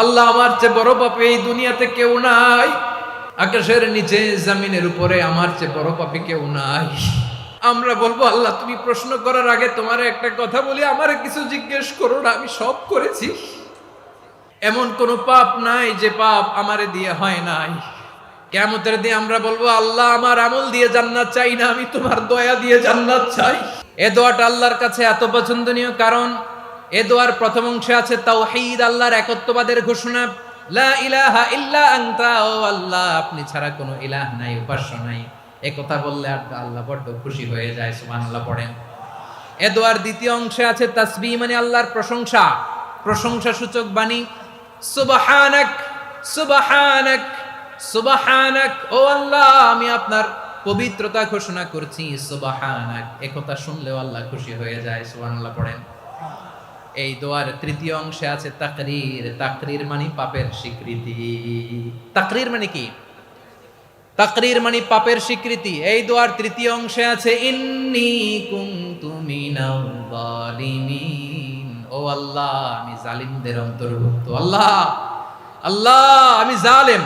আল্লাহ আমার চেয়ে বড় পাপী এই দুনিয়াতে কেউ নাই, আকাশের নিচে জমিনের উপরে আমার চেয়ে বড় পাপী কেউ নাই। আমরা বলবো আল্লাহ তুমি প্রশ্ন করার আগে তোমার একটা কথা বলি, আমারে কিছু জিজ্ঞেস করো না, আমি সব করেছি। এমন কোন পাপ নাই যে পাপ আমারে দিয়ে হয় নাই। কিয়ামতের দিন আমরা বলবো আল্লাহ আমার আমল দিয়ে জান্নাত চাই না, আমি তোমার দয়া দিয়ে জান্নাত চাই। এ দোয়াটা আল্লাহর কাছে এত পছন্দনীয় কারণ এ দোয়ার প্রথম অংশে আছে তাওহীদ, আল্লাহর একত্ববাদের ঘোষণা। লা ইলাহা ইল্লা আনতা, ও আল্লাহ আপনি ছাড়া কোনো ইলাহ নাই, উপাস্য নাই। এ কথা বললে আল্লাহ বড় খুশি হয়ে যায়, সুবহানাল্লাহ পড়েন। এ দোয়ার দ্বিতীয় অংশে আছে তাসবিহ, মানে আল্লাহর প্রশংসা, প্রশংসা সূচক বাণী। সুবহানাক সুবহানাক সুবহানাক, ও আল্লাহ আমি আপনার পবিত্রতা ঘোষণা করছি, সুবহানাক। এ কথা শুনলেও আল্লাহ খুশি হয়ে যায়, সুবহানাল্লাহ পড়েন। এই দোয়ার তৃতীয় অংশে আছে তাকরীর, তাকরীর মানে পাপের স্বীকৃতি। তাকরীর মানে কি? তাকরীর মানে পাপের স্বীকৃতি। এই দোয়ার তৃতীয় অংশে আছে ইন্নী কুনতু মিনাল যালিমিন, ও আল্লাহ আমি জালিমদের অন্তর্ভুক্ত। আল্লাহ আল্লাহ আমি জালেম,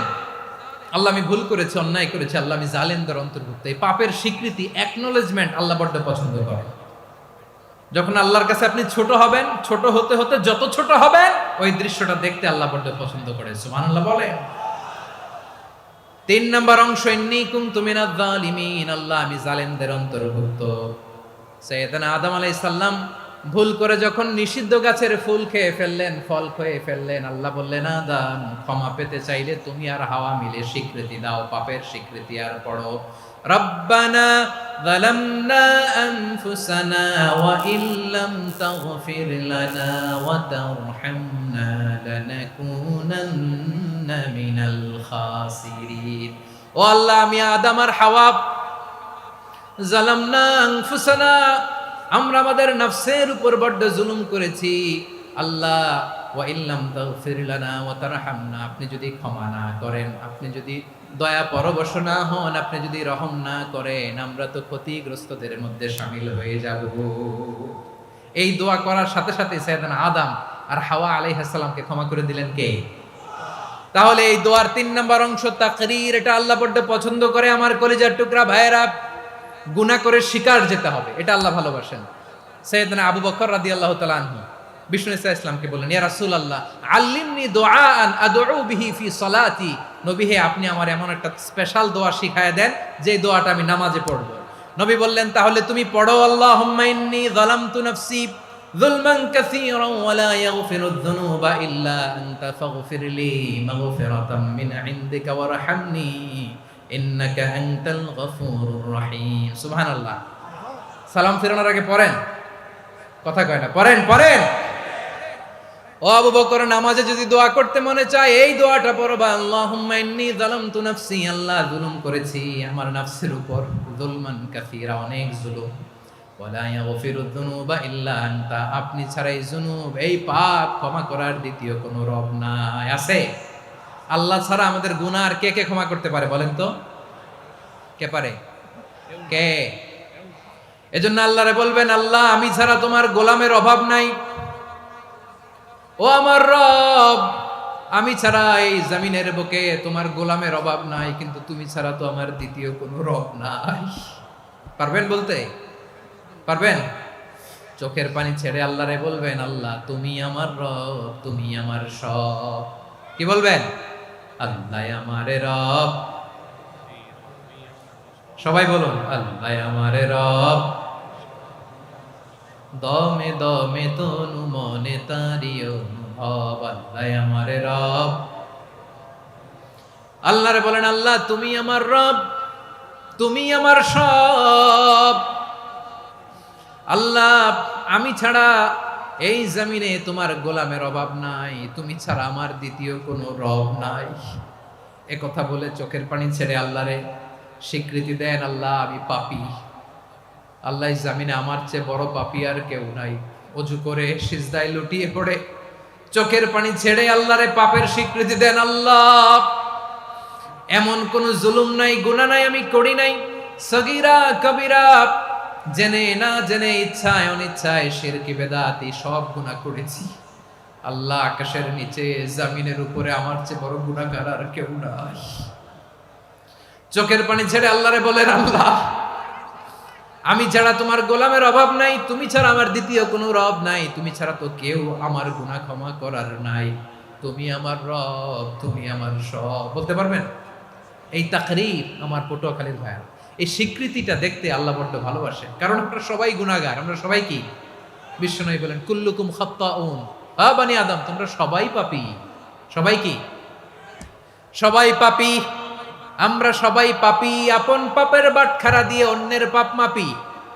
আল্লাহ আমি ভুল করেছি, অন্যায় করেছি, আল্লাহ আমি জালেমদের অন্তর্ভুক্ত। এই পাপের স্বীকৃতি, অ্যাকনোলেজমেন্ট আল্লাহ বড্ড পছন্দ করে। যখন আল্লাহর কাছে আপনি ছোট হবেন, ছোট হতে হতে যত ছোট হবেন ওই দৃশ্যটা দেখতে আল্লাহ বড্ড পছন্দ করে, সুবহানাল্লাহ বলে। 3 নম্বর অংশ ইন্নী কুনতু মিনাজ জালিমিন, আল্লাহ আমি জালেমদের অন্তর্ভুক্ত। সাইয়েদনা আদম আলাইহিস সালাম ভুল করে যখন নিষিদ্ধ গাছের ফুল খেয়ে ফেললেন, ফল খেয়ে ফেললেন, আল্লাহ বললেন আদম ক্ষমা পেতে চাইলে তুমি আর হাওয়া মিলে স্বীকৃতি দাও, পাপের স্বীকৃতি আর পড়ো রব্বানা যালামনা আনফুসানা ওয়া ইল্লাম তাগফির লানা ওয়া তারহামনা লানাকুনান্না মিনাল খাসিরিন। ও আল্লাহ আমি আদম আর হাওয়া যালামনা আনফুসানা, আমরা আমাদের নফসের উপর বড্ড জুলুম করেছি। আল্লাহ ওয়া ইল্লাম তাগফির লানা ওয়া তারহামনা, আপনি যদি ক্ষমা না করেন, আপনি যদি দয়া পরবশ না হন, আপনি যদি রহম না করেন, আমরা তো ক্ষতিগ্রস্তদের মধ্যে শামিল হয়ে যাব। এই দোয়া করার সাথে সাথে সাইয়েদনা আদম আর হাওয়া আলাইহিস সালামকে ক্ষমা করে দিলেন কে? তাহলে এই দোয়ার 3 নম্বর অংশ তাকরীর, এটা আল্লাহ বড্ড পছন্দ করে। আমার কলিজার টুকরা ভাইয়েরা, গুনাহ করে শিকার যেতে হবে, এটা আল্লাহ ভালোবাসেন। সাইয়েদনা আবু বকর রাদিয়াল্লাহু তাআলা আনহু বিষ্ণু ইসলামকে বললেন, ইয়া রাসূলুল্লাহ আল্লিমনি দুআআন আদউ বিহি ফি সলাতি, নবী হে আপনি আমার এমন একটা স্পেশাল দোয়া শিখায় দেন যে দোয়াটা আমি নামাজে পড়ব। নবী বললেন তাহলে তুমি পড়ো আল্লাহুম্মা ইন্নী যালামতু নাফসি যুলমান কাসীরান ওয়া লা ইয়াগফিরুয যুনুবা ইল্লা আনতা ফাগফিরলি মাগফিরাতাম মিন ইনদিকা ওয়ারহামনি ইন্নাকা আনতাল গফুরুর রহিম। সুবহানাল্লাহ। সালাম ফেরানোর আগে পড়েন, কথা কয় না, পড়েন পড়েন। ও আবু বকর, নামাজে যদি দোয়া করতে মনে চায় এই দোয়াটা পড়বা, আল্লাহুম্মা ইন্নী যালামতু নাফসি, আল্লাহ জুলুম করেছি আমার নফসের উপর, যুলমান কাসীরা অনেক জুলুম, ওয়া লা ইয়াগফিরুয যুনুবা ইল্লা আনতা, আপনি ছাড়া এই জুনুব, এই পাপ ক্ষমা করার দ্বিতীয় কোনো রব নাই। আছে? আল্লাহ ছাড়া আমাদের গুনাহ আর কে কে ক্ষমা করতে পারে বলেন তো? কে পারে? কে? এজন্য আল্লাহরে বলবেন আল্লাহ আমি ছাড়া তোমার গোলামের অভাব নাই, ও আমার রব আমি ছাড়া এই জমিনের বুকে তোমার গোলামের অভাব নাই, কিন্তু তুমি ছাড়া তো আমার দ্বিতীয় কোনো রব নাই। পারবেন বলতে? পারবেন? চোখের পানি ছেড়ে আল্লাহরে বলবেন আল্লাহ তুমি আমার রব, তুমি আমার সব। কি বলবেন? আল্লাহ আমারে রব, সবাই বলুন আল্লাহ আমারে রব, দমে দমে তনু মনে তারি অনুভব, আল্লাহ আমারে রব। আল্লাহরে বলেন আল্লাহ তুমি আমার রব, তুমি আমার সব। আল্লাহ আমি ছাড়া এই জমিনে তোমার গোলামের অভাব নাই, তুমি ছাড়া আমার দ্বিতীয় কোনো রব নাই। এ কথা বলে চোখের পানি ছেড়ে আল্লাহরে স্বীকৃতি দেন আল্লাহ আমি পাপী, আল্লাহ জামিনে আমার চেয়ে বড় পাপী আর কেউ নাই। ওযু করে সিজদায় লুটিয়ে পড়ে চোখের পানি ছেড়ে আল্লাহরে পাপের স্বীকৃতি দেন আল্লাহ এমন কোন জুলুম নাই, গুনাহ নাই আমি করি নাই, সগীরা কবিরা, জেনে না জেনে, ইচ্ছায় অনিচ্ছায়, শিরকি বেদাতি সব গুনাহ করেছি। আল্লাহ, আকাশের নিচে জমিনের উপরে আমার চেয়ে বড় গুনাহগার আর কেউ নাই। চোখের পানি ছেড়ে আল্লাহরে বলেন, আল্লাহ আমি ছাড়া তোমার গোলামের অভাব নাই, তুমি ছাড়া আমার দ্বিতীয় কোনো রব নাই, তুমি ছাড়া তো কেউ আমার গুনাহ ক্ষমা করার নাই, তুমি আমার রব, তুমি আমার সব। বলতে পারবেন? এই তাকরীর আমার পটুয়াখালীর ভাইয়া, এই স্বীকৃতিটা দেখতে আল্লাহ বড্ড ভালোবাসে, কারণ আমরা সবাই গুনাহগার, আমরা সবাই কি? বিশ্বনবী বলেন কুল্লুকুম খাত্তাউন, বানি আদম তোমরা সবাই পাপী। সবাই কি? সবাই পাপী। আমরা সবাই পাপী, আপন পাপের বাটখারা দিয়ে অন্যের পাপ মাপি।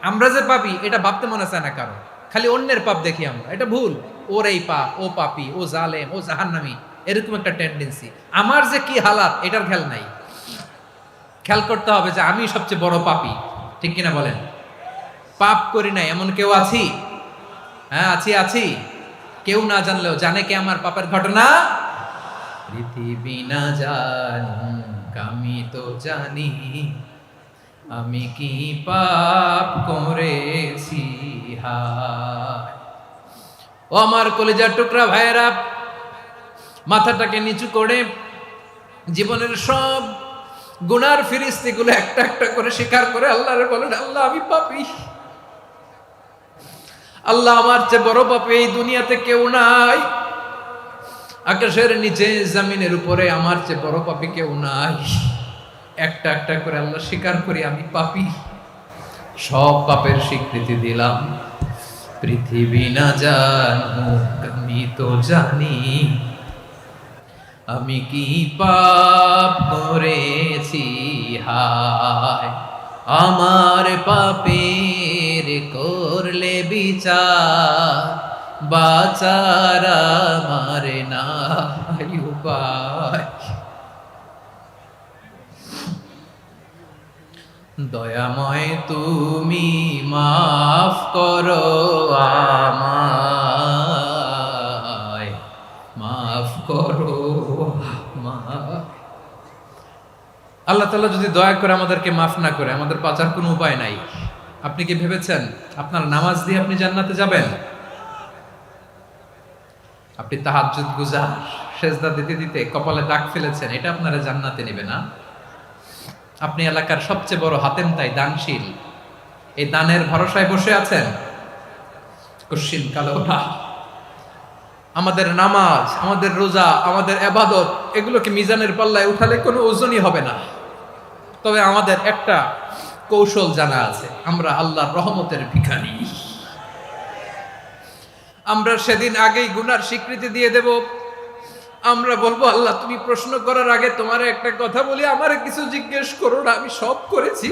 আমরা যে পাপী এটা ভাবতে মনে চায় না কারণ, খালি অন্যের পাপ দেখি আমরা, এটা ভুল। ওর এই পাপ, ও পাপী, ও জালেম, ও জাহান্নামী, এরকম একটা টেন্ডেন্সি। আমার যে কি হালাত এটার খেয়াল নাই। খেয়াল করতে হবে যে আমি সবচেয়ে বড় পাপী, ঠিক কিনা বলেন? পাপ করি নাই এমন কেউ আছি? হ্যাঁ আছি। কেউ না জানলেও জানে কে আমার পাপের ঘটনা? পৃথিবী না জানুক আমি তো জানি, আমি কি পাপ করেছি হায়। ও আমার কলিজার টুকরা ভাইয়েরা, মাথাটাকে নিচু করে জীবনের সব গুনার ফিরিস্তিগুলো একটা একটা করে স্বীকার করে আল্লাহরে বলেন, আল্লাহ আমি পাপী। আল্লাহ আমার চেয়ে বড় পাপী এই দুনিয়াতে কেউ নাই। আকাশের নিচে জমিনের উপরে আমার চেয়ে বড় পাপী কেউ নাই। একটা একটা করে আল্লাহ স্বীকার করি আমি পাপী, সব পাপের স্বীকৃতি দিলাম। পৃথিবী না জানুক আমি তো জানি, আমি কি পাপ করেছি হায়। আমার পাপের করলে বিচার, বাঁচার আমার নাই উপায়। দয়াময় তুমি মাফ করো আমায়, মাফ করো আমায়। আল্লাহ তাআলা যদি দয়া করে আমাদেরকে মাফ না করে, আমাদের বাঁচার কোনো উপায় নাই। আপনি কি ভেবেছেন আপনার নামাজ দিয়ে আপনি জান্নাতে যাবেন? আপনি তাহাজ্জুদ গুজার, সেজদা দিতে দিতে কপালে দাগ ফেলেছেন, এটা আপনারা জান্নাতে নেবে না। আপনি এলাকার সবচেয়ে বড় হাতেম তাই দানশীল, এই দানের ভরসায় বসে আছেন, কশিন কালো না। আমাদের নামাজ, আমাদের রোজা, আমাদের ইবাদত, এগুলোকে মিজানের পাল্লায় উঠালে কোনো ওজনই হবে না। তবে আমাদের একটা কৌশল জানা আছে, আমরা আল্লাহর রহমতের ভিখারি। আমরা সেদিন আগেই গুনার স্বীকৃতি দিয়ে দেব। আমরা বলবো, আল্লাহ তুমি প্রশ্ন করার আগে তোমার একটা কথা বলি, আমারে কিছু জিজ্ঞেস করো না, আমি সব করেছি।